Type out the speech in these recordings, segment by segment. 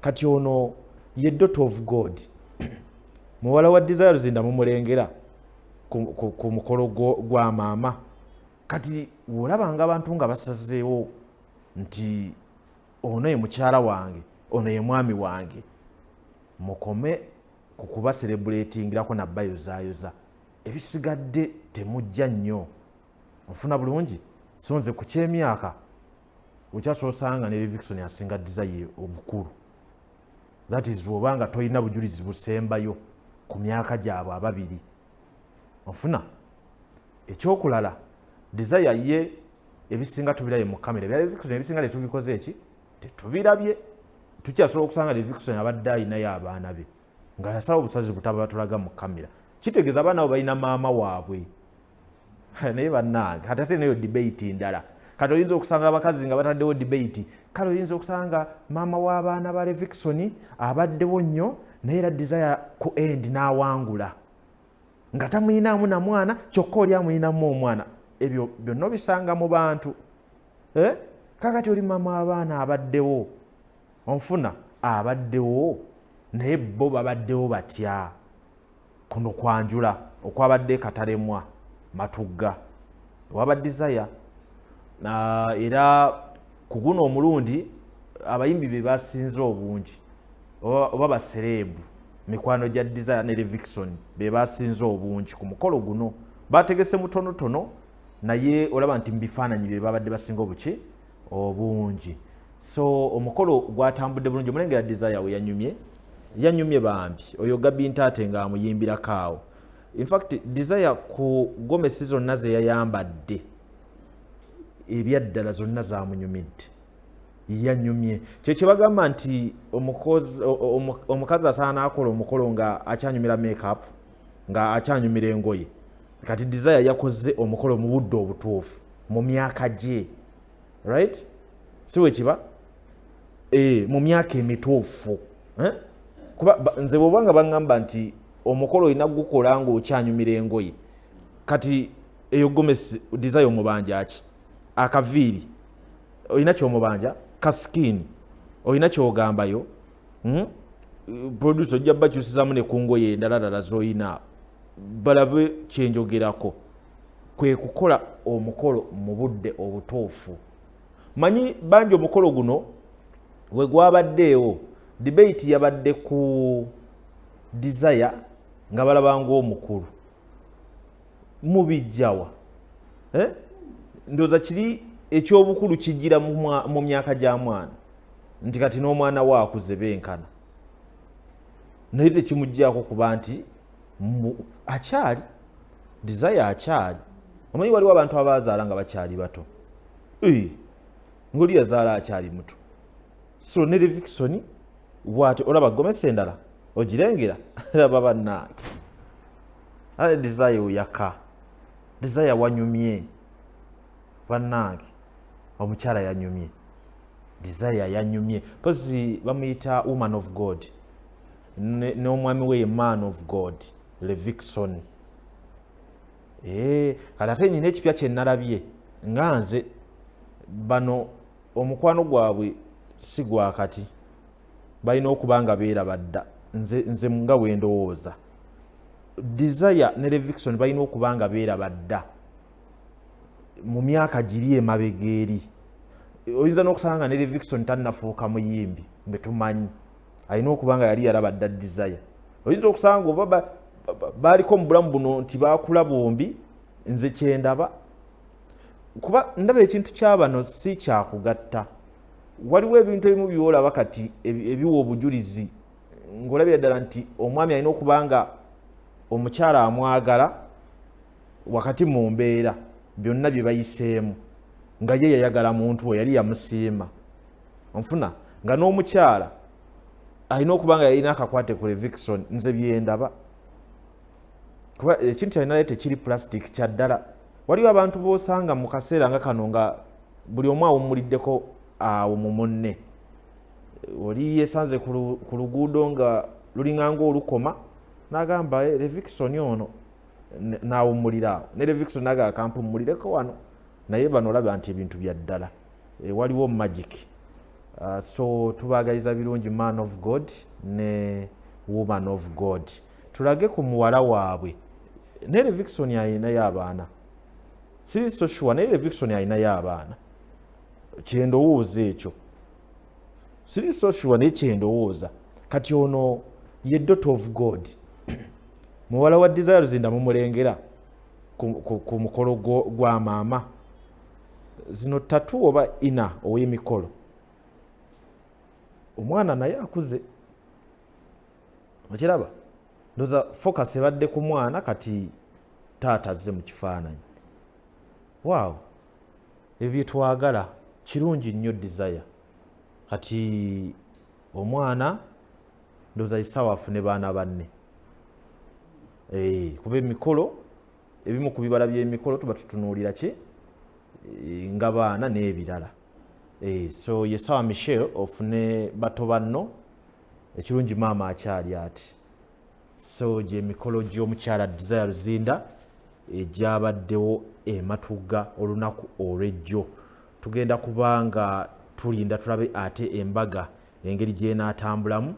kati ono ye dot of God muwala wa Desire Luzinda mumulengera ku mukolo gwa maama kati olabanga abantu nga basazeewo nti ono ye mukyala wange ono ye mwami wange mukome ku kuba celebratingirako na bayozayoza ebisigadde temujja nnyo nfuna bulungi so nze ku kyemyaka okyasoosanga ne Livingstone asinga Desire obukulu that is obanga toyina bujulizi busembayo ku myaka gyabwe ababiri nfuna ekyokulala Desire ye ebisinga tubiraye mu kamera bya Livingstone ebisinga tetubikoze eki tetubirabye tukyasobola okusanga Livingstone abadde ayinayo abaana be nga yasaba obusazi butaba tulaga mu kamera kitegeeza abaana abo balina maama waabwe naye bannange kati ate neyo debate ndala kati oyinza okusanga abakazi nga bataddewo debate kale oyinza okusanga maama w'abaana ba Livingstone abaddewo nnyo naye era Desire ku end n'awangula nga tamuyinaamu na mwana kyokka oli amuyinamu omwana ebyo byonna obisanga mu bantu kakati oli maama w'abaana abaddewo onfuna abaddewo naye bo babaddewo batya kuno kwanjula okwabadde katalemwa matugga waba Desire era ku guno omulundi abayimbi be basinze obungi oba baserebu mikwano gya Desire ne Livingstone be basinze obungi ku mukolo guno bategese mutonotono naye olaba nti mbifaananyi be babadde basinga obuki obungi so omukolo gwatambudde bulungi omulengera Desire we yanyumye bambi oyo Gabi Ntate nga amuyimbirako awo in fact Desire ku gomesi zonna ze yayambadde ebyaddala zonna zamunyumidde yanyumye kyekye bagamba nti omukazi asaana akola omukolo nga akyanyumira makeup nga akyanyumira engoye kati Desire yakoze omukolo mu budde obutuufu mu myaka gye right siwe kiba mu myaka emituufu kuba nze bwobanga baŋŋamba nti omukolo olina gukola ng'okyanyumira engoye kati eyo gomesi Desire omubanja ki akaviiri olina kyomubanja kasikini olina kyogambayo producer ojja bakyusizamu ne ku ngoye endala z'olina balabe kyenjogerako kwe kukola omukolo mu budde obutuufu manyi bangi omukolo guno we gwabaddeewo debate yabadde ku Desire nga balabanga omukulu mubijjawa ndooza kiri ekyobukulu kijira mu myaka gya mwana nti kati n'omwana waakuze benkana naye tekimuggyako kuba nti akyali Desire akyali omanyi waliwo abantu abazaala nga bakyali bato ng'oli yazaala akyali muto so ne Livingstone bw'atyo olaba gomesi endala ogirengera laba bannange ale Desire oyaka Desire wanyumye bannange omukyala yanyumye Desire yanyumye pozi bamuyita woman of God n'omwami we man of God Livingstone kati ate nyina ekipya kye nalabye nga nze bano omukwano gwabwe si gwa kati balina okuba nga beeraba dda nze nga wendowooza Desire ne Livingstone balina okuba nga beeraba dda mu myaka giri emabega eri oyinza n'okusanga ne Livingstone tannafuuka muyimbi betumanyi alina okuba nga yali yalaba dda Desire oyinza okusanga oba baaliko mu bulamu buno nti baakula bombi nze kyendaba kuba ndaba ekintu kyabano si kyakugatta waliwo ebintu ebimu byolaba kati ebiwa obujulizi ng'olabira ddala nti omwami alina okuba nga omukyala amwagala wakati mu mbeera byonna bye bayiseemu nga ye yayagala muntu we yali yamusiima onfuna nga n'omukyala alina okuba nga yalina akakwate ku Livingstone nze byendaba kuba ekintu kyalina tekiri plastic kya ddala waliwo abantu boosanga mu kaseera nga kano nga buli omu awummuliddeko awo mu munne oli yesanze ku luguudo nga lulinganga olukoma n'agamba Livingstone ono n'awummulira awo ne Livingstone n'agamba kampumulireko wano naye bano olaba nti ebintu bya ddala waliwo magic So tubagaliza birungi man of God ne woman of God. Tulage ku muwala waabwe. Nere Vixen alinayo abaana. Siri so sure nere Vixen alinayo abaana. Kyendowooza ekyo. Siri so sure ne kyendowooza. Kati ono ye daughter of God. Muwala wa Desire Luzinda mumulengera ku mukolo gwa maama. Zino tatu oba ina ow'emikolo. Omwana naye akuze. Okiraba? Ndoza focus ebadde ku mwana kati taata azze mu kifaananyi. Wow. Ebyo twagala kirungi nnyo Desire. Kati omwana ndoza isawa afune baana banne. Kuba emikolo ebimu ku bibala by'emikolo tuba tutunuulira ki nga baana n'ebirala. So yesawa Michelle ofune bato banno ekirungi maama akyali ati. So gye emikolo gy'omukyala Desire Luzinda egyabaddewo Matuga olunaku olw'ejjo. Tugenda kubanga tulinda tulabe ate embaga engeri gy'enaatambulamu.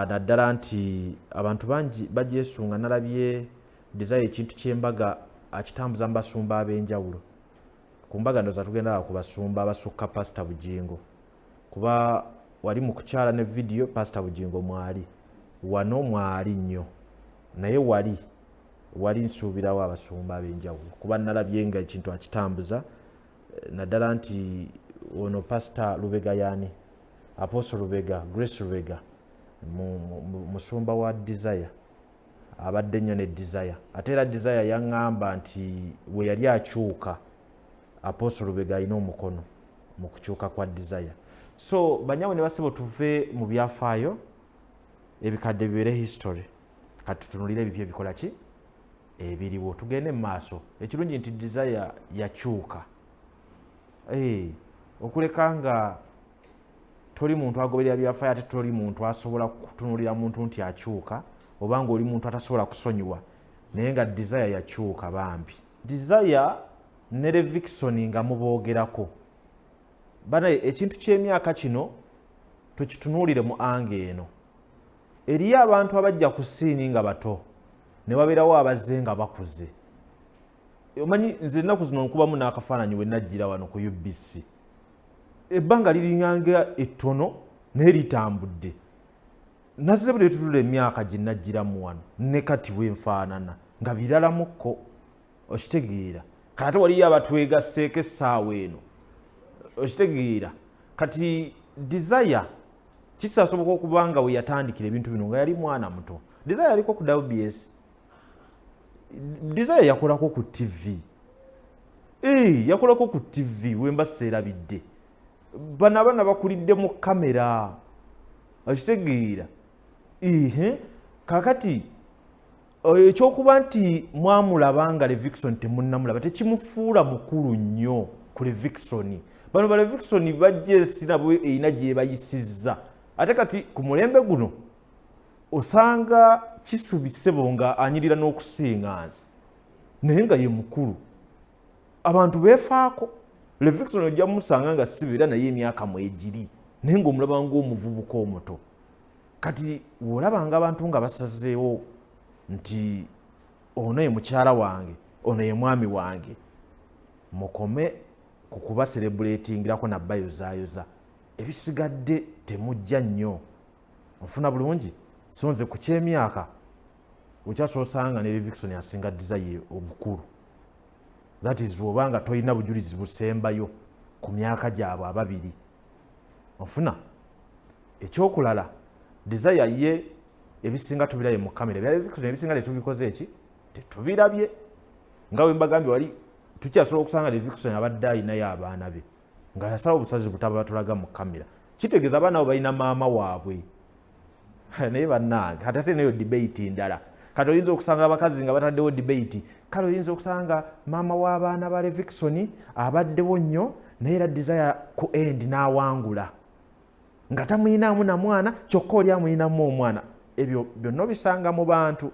Naddala nti abantu bangi bagyesunga. Nalabye Desire ekintu ky'embaga akitambuza mu basumba ab'enjawulo. Ku mbaga ndoza tugenda ku basumba abasukka Pastor Bujingo. Kuba wali mu kukyala ne video Pastor Bujingo mwali. Wano mwali nnyo. Naye wali nsuubirawo abasumba ab'enjawulo. Kuba nalabye nga ekintu akitambuza. Naddala nti ono Pastor Lubega yani. Apostle Lubega, Grace Lubega. Musumba wa Desire. Abadde nnyo ne Desire. Ate era Desire yaŋŋamba nti we yali akyuka Apostle Lubega alina omukono mu kukyuka kwa Desire. So banyawe ne basebo tuve mu byafaayo ebikadde bibeere history. Kati tutunulire ebipya ebikola ki ebiriwo. Tugende mu maaso. Ekirungi nti Desire yakyuka. Okuleka nga toli muntu agoberera byafaayo ate toli muntu asobola kutunulira muntu nti akyuka obanga oli muntu atasobola kusonyiwa. Naye nga Desire yakyuka bambi. Desire ne Vixen nga muboogerako. Bana ekintu ky'emyaka kino tukitunuulire mu ange eno. Eriyo abantu abajja ku siini nga bato ne babeerawo abazze nga bakuze. Omanyi nze ennaku zino nkubamu n'akafaananyi we najjira wano ku UBC. Ebbanga liringanga ettono naye litambudde. Nazze buli tutula emyaka gye najjiramu wano ne kati we nfaanana nga biralamukko. Okitegeera. Kati waliyo abatwegasseeko essaawa eno. Okitegeera. Kati Desire kisasoboka okuba nga we yatandikira ebintu bino nga yali mwana muto. Desire yaliko ku WBS. Desire yakolako ku TV. Yakolako ku TV wemba seerabidde. Bano abaana bakulidde mu kamera. Okitegeera. Kakati ekyokuba nti mwamulaba nga Vixen temunnamulaba tekimufuula mukulu nnyo ku Vixen. Bano ba Vixen bajje sinabo erina gye bayisizza. Ate kati ku mulembe guno osanga kisubise bo nga anyirira n'okusinga nsi. Naye nga ye mukulu. Abantu beefaako. Vixen ojja musanga nga sibeera naye emyaka mwegiri. Naye ng'omulaba ng'omuvubuka omuto. Kati olabanga abantu nga basazeewo nti ono ye mukyala wange, ono ye mwami wange. Mukome ku kuba celebratingirako na bayozaayoza. Ebisigadde temujja nnyo. Nfuna bulungi. So nze ku ky'emyaka okyasoosanga ne Vixen asinga Desire obukulu. That is obanga toyina bujulizi busembayo ku myaka gyabwe ababiri. Nfuna ekyokulala Desire ye ebisinga tubiraye mu kamera. Bya Vixen ebisinga tetubikoze eki tetubirabye. Nga we mbagambye wali tukyasobola okusanga Vixen abadde ayinayo abaana be nga yasaba obusazi butaba batulaga mu kamera. Kitegeeza abaana abo balina maama waabwe. Naye bannange kati ate neyo debate ndala. Kati oyinza okusanga abakazi nga bataddewo debate. Kale oyinza okusanga maama w'abaana ba Vixen abaddewo nnyo naye era Desire ku end n'awangula. Nga tamuyinaamu na mwana kyokka oli amuyinamu omwana. Ebyo byonna bisanga mu bantu.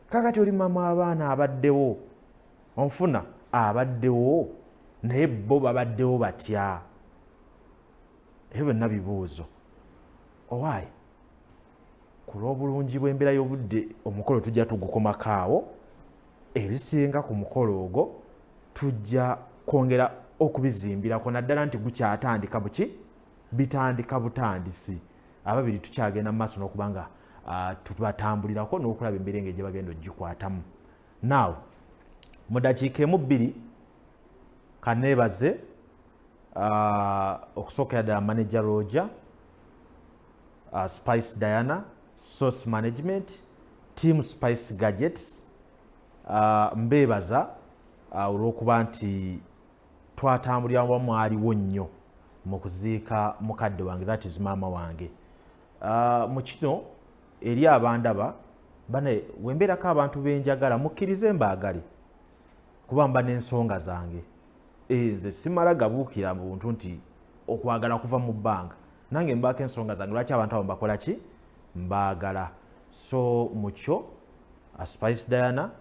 Kakati oli maama w'abaana abaddewo. Onfuna abaddewo naye bo babaddewo batya. ebyo byonna bibuuzo. Owaayi ku lw'obulungi bw'embeera y'obudde omukolo tujja tugukomako awo. Ebisinga ku mukolo ogwo tujja kwongera okubizimbirako naddala nti gukyatandika bitandika butandisi. Ababiri tukyagenda mu maaso n'okuba nga tubatambulirako n'okulaba embeera engeri gye bagenda ogikwatamu. Now mu dakiika emu bbiri kanneebaze okusookera ddala manager Roger, Spice Diana, Source Management, Team Spice Gadgets. Mbeebaza olw'okuba nti twatambulira wamu aliwo nnyo mu kuziika mukadde wange, that is maama wange. Mu kino eri abandaba bane wembeerako abantu benjagala mukkirize mbaagale kuba mba n'ensonga zange. Nze simala gabuukira mu buntu nti okwagala kuva mu bbanga, nange mbaako ensonga zange lwaki abantu abo mbakola ki mbaagala. So mukyo Spice Diana,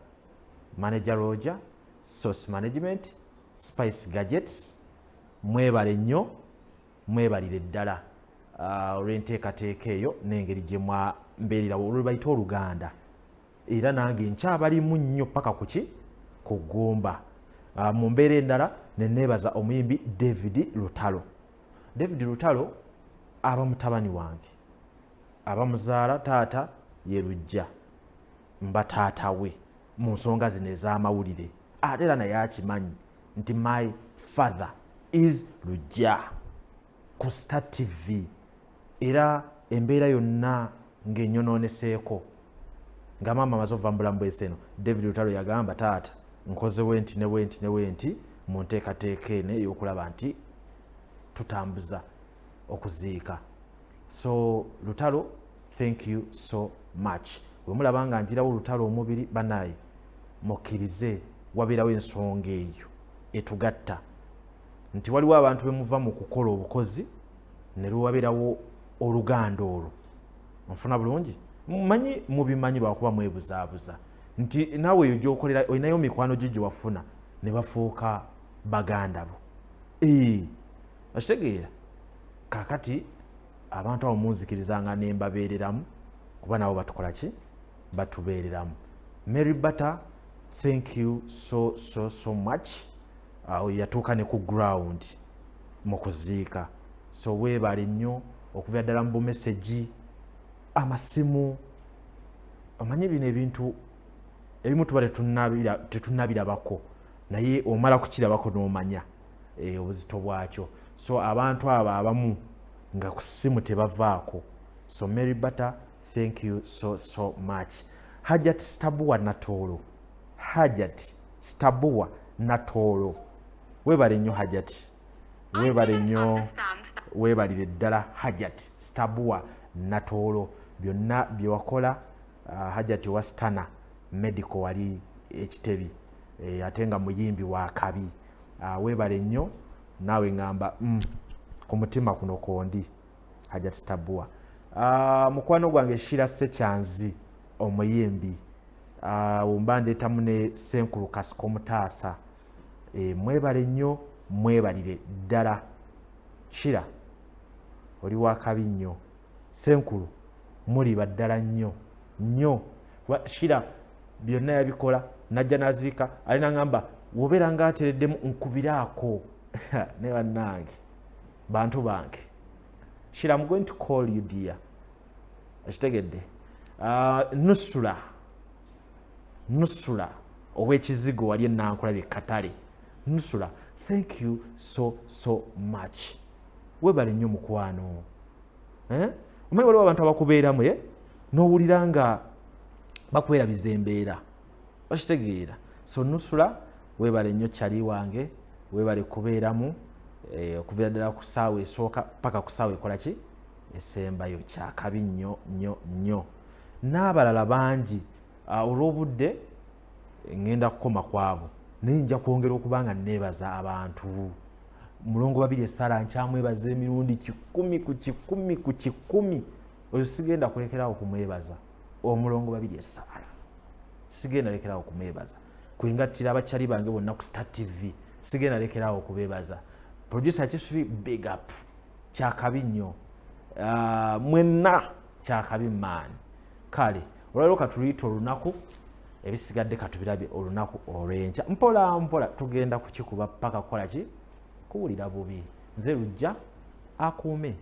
Manager Roger, Source Management, Spice Gadgets, mwebale nnyo, mwebalire ddala olw'enteekateeka eyo n'engeri gye mwambeerera olwo bayita oluganda. Era nange nkyabalimu nnyo paka kuki kugumba. Mu mbeera endala ne neebaza omuyimbi David Lutalo. David Lutalo aba mutabani wange, abamuzaala taata ye Lujja, mba taata we mu nsonga zino ez'amawulire. Ate era naye akimanyi nti my father is Lujja ku Star TV. Era embeera yonna ng'ennyonooneseeko nga maama amaze ova mu bulamu bw'ensi eno, David Lutalo yagamba taata nkoze wenti ne wenti ne wenti mu nteekateeka eno ey'okulaba nti tutambuza okuziika. So Lutalo, thank you so much. Bwe mulaba nga njirawo Lutalo omubiri banaye mukkirize wabeerawo ensonga eyo etugatta nti waliwo abantu bemuva mu kukola obukozi ne lwabeerawo oluganda olwo. Nfuna bulungi mumanyi mubimanyi lwakuba mwebuzaabuza nti naawe eyo gy'okolera olinayo mikwano gye wafuna ne bafuuka baganda bo. Okitegeera kaakati abantu abo munzikirizanga ne mbabeereramu kuba nabo batukola ki batubeereramu. Mary Butter, thank you so much. Yatuuka ne ku ground mu kuziika. So weebale nnyo okuvira ddala mu bumesegi, amasimu. Omanyi bino ebintu ebimu tuba tetunnabirabako naye omala kukirabako n'omanya obuzito bwakyo. So abantu abo abamu nga ku ssimu tebavaako. So Mary Butter, thank you so much. Hajat Stabua Natolo, Hajat Stabua Natolo, weebale nnyo Hajat, weebale nnyo, weebalire ddala Hajat Stabua Natolo. Byonna bye wakola Hajat wa Stana Medical wali Ekitebi, ate nga muyimbi wa kabi. Weebale nnyo naawe ngamba ku mutima kuno kondi Hajat Stabua. Mukwano gwange Shira Sekyanzi omuyimbi, wumba ndeetamu ne Senkulu Kasiko Mutaasa. Mwebale nnyo, mwebalire ddala. Shira oli wa kabi nnyo, Senkulu muli baddala nnyo nnyo. Shira byonna yabikola najja naziika alina ngamba wobeera nga atereddemu nkubiraako ne bannange bantu bange. Shira, I'm going to call you dear. Akitegedde. Nusula ow'ekizigo wali enankulabye Katale. Nusula, thank you so much. Weebale nnyo mukwano. Omanyi waliwo abantu abakubeeramu n'owulira nga bakwerabiza embeera. Okitegeera. So Nusula, weebale nnyo kyali wange, weebale kubeeramu okuvira ddala ku ssaawa esooka paka ku ssaawa ekola ki esembayo. Kyakabi nnyo. N'abalala bangi olw'obudde ngenda kukoma kwabo naye nja kwongera okuba nga neebaza abantu. Mulongo Babiri Esala nkyamwebaza emirundi 10 ku 10 ku 10. Oyo sigenda kulekerawo kumwebaza. Omulongo Babiri Esala sigenda lekerawo kumwebaza. Kwengattira abakyali bange bonna ku Star TV sigenda lekerawo kubeebaza. Producer Kisubi, big up. kyakabi nnyo. Mwenna kyakabi maani. Kale olwaleero katuliyita olunaku ebisigadde katubirabye olunaku olw'enkya. Mpola mpola tugenda kukikuba paka kukola ki? Kuwulira bubi. Nze Lujja akuume.